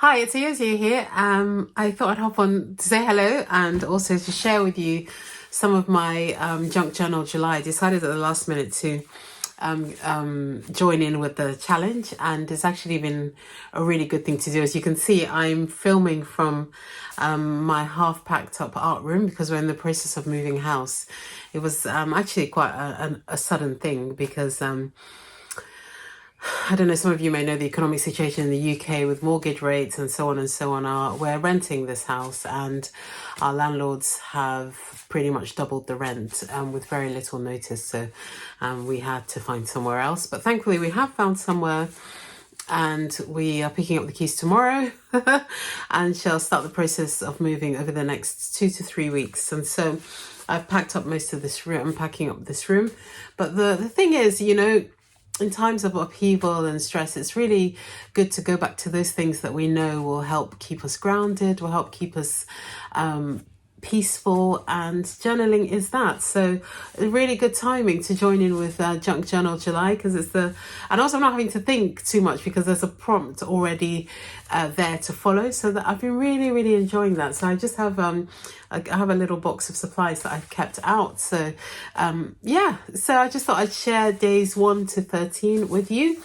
Hi, it's Ayoze here. I thought I'd hop on to say hello and also to share with you some of my junk journal July. I decided at the last minute to join in with the challenge, and it's actually been a really good thing to do. As you can see, I'm filming from my half packed up art room because we're in the process of moving house. It was actually quite a sudden thing because I don't know, some of you may know the economic situation in the UK with mortgage rates and so on and so on. We're renting this house and our landlords have pretty much doubled the rent with very little notice. So we had to find somewhere else. But thankfully we have found somewhere, and we are picking up the keys tomorrow and shall start the process of moving over the next 2 to 3 weeks. And so I've packed up most of this room. I'm packing up this room. But the thing is, you know, in times of upheaval and stress, it's really good to go back to those things that we know will help keep us grounded, will help keep us peaceful, and journaling is that. So really good timing to join in with Junk Journal July, because it's and also I'm not having to think too much because there's a prompt already there to follow. So that I've been really enjoying that. So I just have I have a little box of supplies that I've kept out. So yeah, so I just thought I'd share days 1 to 13 with you.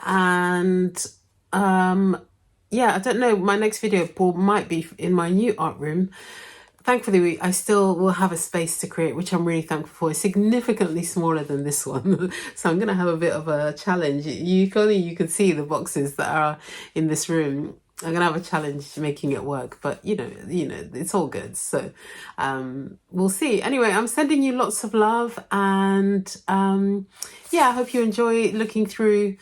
And yeah, I don't know, my next video might be in my new art room. Thankfully, I still will have a space to create, which I'm really thankful for. It's significantly smaller than this one. So I'm going to have a bit of a challenge. If only you could see the boxes that are in this room. I'm going to have a challenge making it work. But, you know, it's all good. So we'll see. Anyway, I'm sending you lots of love. And yeah, I hope you enjoy looking through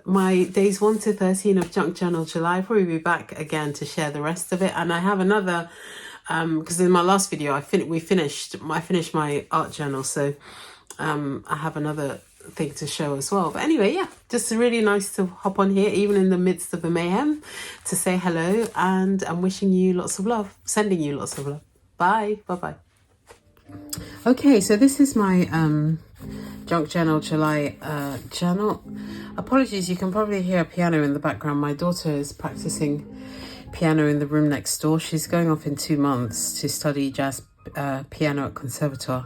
my days 1 to 13 of Junk Journal July. I'll probably be back again to share the rest of it. And I have another... because in my last video I finished my art journal, so I have another thing to show as well. But anyway, yeah, just really nice to hop on here even in the midst of the mayhem to say hello, and I'm wishing you lots of love, sending you lots of love. Bye bye. Okay, so this is my Junk Journal July journal. Apologies, you can probably hear a piano in the background. My daughter is practicing piano in the room next door. She's going off in 2 months to study jazz piano at conservatoire.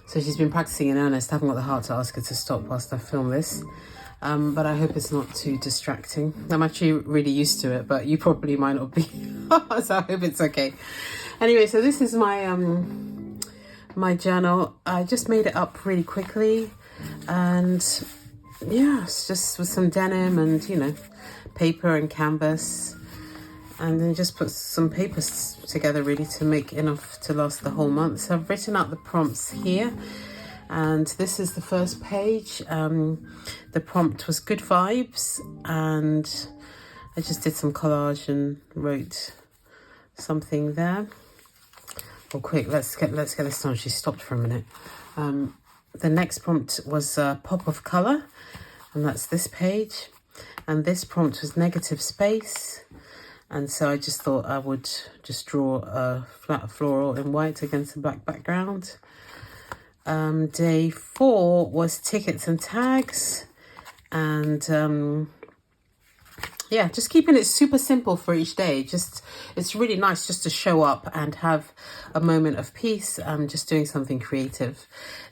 So she's been practicing in earnest. I haven't got the heart to ask her to stop whilst I film this. But I hope it's not too distracting. I'm actually really used to it, but you probably might not be. So I hope it's okay. Anyway, so this is my my journal. I just made it up really quickly. And yeah, it's just with some denim and, you know, paper and canvas. And then just put some papers together really to make enough to last the whole month. So I've written out the prompts here. And this is the first page. The prompt was good vibes. And I just did some collage and wrote something there. Oh, quick, let's get this done. She stopped for a minute. The next prompt was pop of colour. And that's this page. And this prompt was negative space. And so I just thought I would just draw a flat floral in white against a black background. Day 4 was tickets and tags. And yeah, just keeping it super simple for each day. It's really nice just to show up and have a moment of peace. Just doing something creative.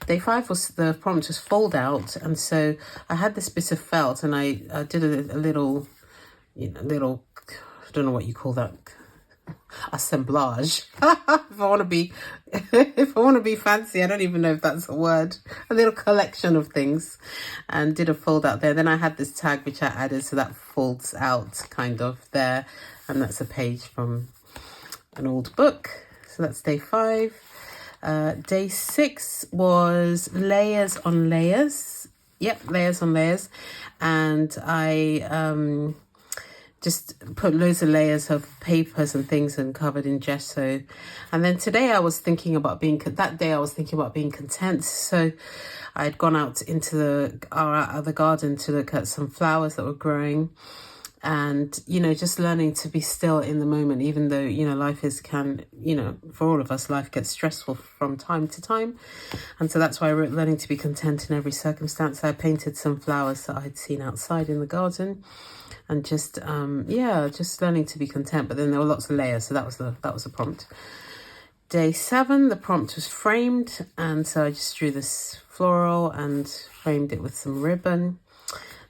Day 5 was the prompt was fold out. And so I had this bit of felt and I did a little, you know, I don't know what you call that, assemblage. if I want to be fancy, I don't even know if that's a word. A little collection of things, and did a fold out there. Then I had this tag which I added, so that folds out kind of there, and that's a page from an old book. So that's day 5. Day 6 was layers on layers. Yep, layers on layers, and I just put loads of layers of papers and things and covered in gesso. And then today I was thinking about being content. So I had gone out into the garden to look at some flowers that were growing, and, you know, just learning to be still in the moment, even though, you know, life for all of us, life gets stressful from time to time. And so that's why I wrote learning to be content in every circumstance. I painted some flowers that I'd seen outside in the garden. and just yeah, just learning to be content. But then there were lots of layers, so that was the prompt. Day 7, the prompt was framed, and so I just drew this floral and framed it with some ribbon.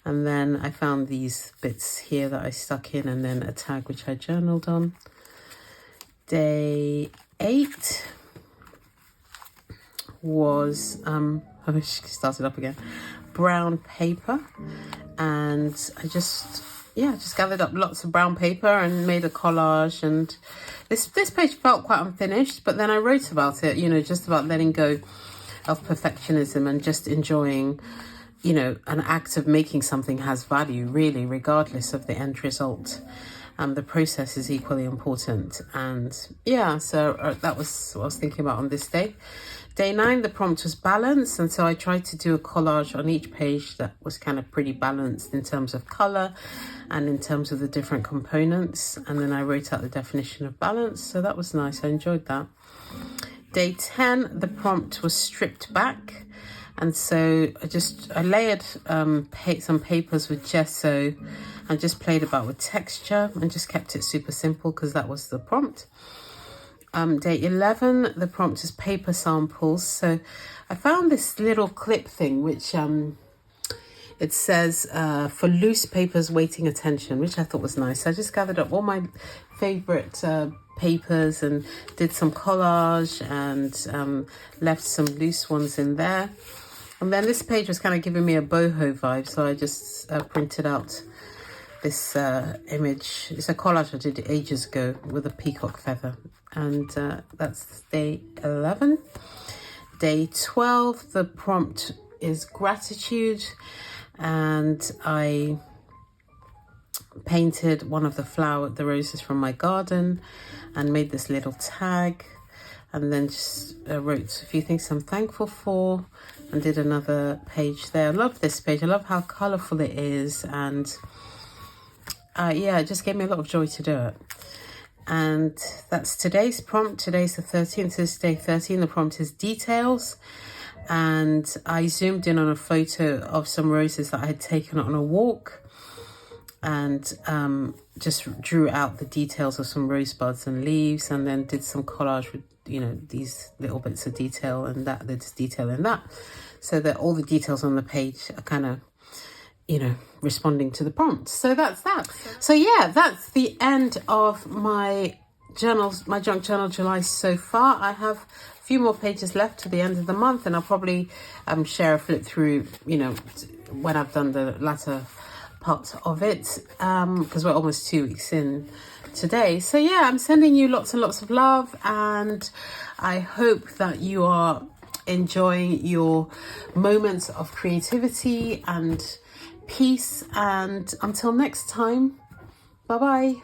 And then I found these bits here that I stuck in, and then a tag which I journaled on. Day 8 was I started up again, brown paper, and I just gathered up lots of brown paper and made a collage. And this page felt quite unfinished, but then I wrote about it, you know, just about letting go of perfectionism and just enjoying, you know, an act of making something has value, really, regardless of the end result. The process is equally important. And yeah, so that was what I was thinking about on this day. Day 9, the prompt was balance, and so I tried to do a collage on each page that was kind of pretty balanced in terms of color and in terms of the different components. And then I wrote out the definition of balance, so that was nice. I enjoyed that. Day 10, the prompt was stripped back, and so I layered some papers with gesso and just played about with texture and just kept it super simple because that was the prompt. Day 11, the prompt is paper samples. So I found this little clip thing which it says for loose papers waiting attention, which I thought was nice. I just gathered up all my favorite papers and did some collage and left some loose ones in there. And then this page was kind of giving me a boho vibe, so I just printed out this image. It's a collage I did ages ago with a peacock feather. And that's day 11. Day 12, the prompt is gratitude, and I painted one of the roses from my garden and made this little tag, and then just wrote a few things I'm thankful for and did another page there. I love this page. I love how colorful it is, and yeah, it just gave me a lot of joy to do it. And that's today's prompt. Today's the 13th. This is day 13. The prompt is details. And I zoomed in on a photo of some roses that I had taken on a walk, and just drew out the details of some rosebuds and leaves, and then did some collage with, you know, these little bits of detail and that, there's detail in that, so that all the details on the page are kind of, you know, responding to the prompt. So that's that. So yeah, that's the end of my journals, my junk journal July so far. I have a few more pages left to the end of the month, and I'll probably share a flip through, you know, when I've done the latter part of it, because we're almost 2 weeks in today. So yeah, I'm sending you lots and lots of love, and I hope that you are enjoying your moments of creativity and peace. And until next time, bye.